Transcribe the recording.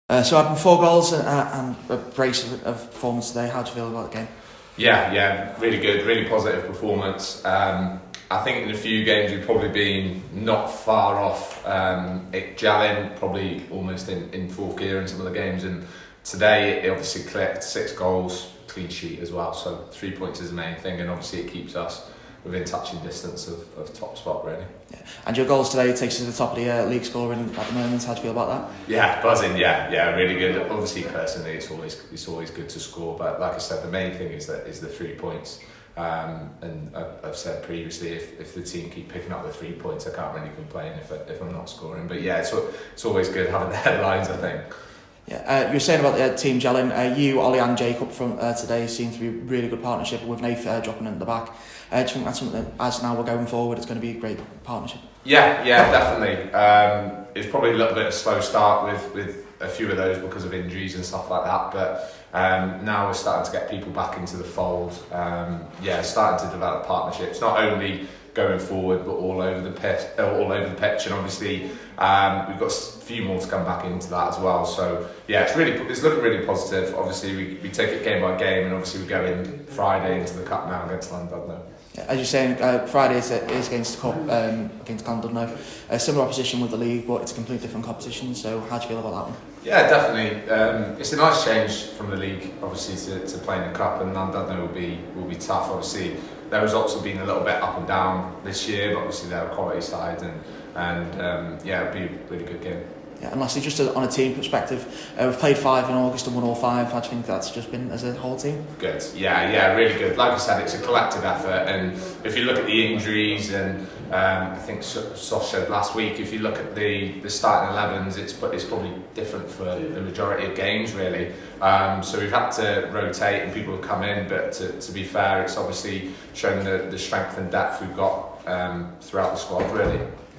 So having 4 goals and a brace of performance today, how do you feel about the game? Yeah, really good, really positive performance. I think in a few games we've probably been not far off it gelling, probably almost in fourth gear in some of the games, and today it obviously clicked. 6 goals, clean sheet as well, so 3 points is the main thing, and obviously it keeps us within touching distance of top spot really. Yeah. And your goals today takes you to the top of the league scoring at the moment. How do you feel about that? Yeah, buzzing. Yeah, really good. Obviously, personally, it's always good to score. But like I said, the main thing is the 3 points. And I've said previously, if the team keep picking up the 3 points, I can't really complain if I'm not scoring. But yeah, it's always good having the headlines, I think. Yeah, you were saying about the team gelling. You, Ollie and Jake up front today seem to be a really good partnership with Nath dropping in the back. Do you think that's something that, as now we're going forward, it's going to be a great partnership? Yeah, definitely. It was probably a little bit of a slow start with a few of those because of injuries and stuff like that, but now we're starting to get people back into the fold. Starting to develop partnerships, not only going forward but all over the pitch, and obviously we've got a few more to come back into that as well. So yeah, it's looking really positive. Obviously we take it game by game, and obviously we go in Friday into the cup now against Llandudno. As you're saying, Friday is against Llandudno. Similar opposition with the league, but it's a completely different competition. So how do you feel about that one? Yeah, definitely. It's a nice change from the league, obviously, to play in the cup, and Llandudno will be tough. Obviously, their results have been a little bit up and down this year, but obviously they're a quality side, and it'll be a really good game. Yeah, and lastly, just on a team perspective, we've played 5 in August and won all 5. How do you think that's just been as a whole team? Good. Yeah, really good. Like I said, it's a collective effort, and if you look at the injuries, and I think Sos said last week, if you look at the starting 11s, it's probably different for the majority of games, really. So we've had to rotate, and people have come in, but to be fair, it's obviously shown the strength and depth we've got throughout the squad, really.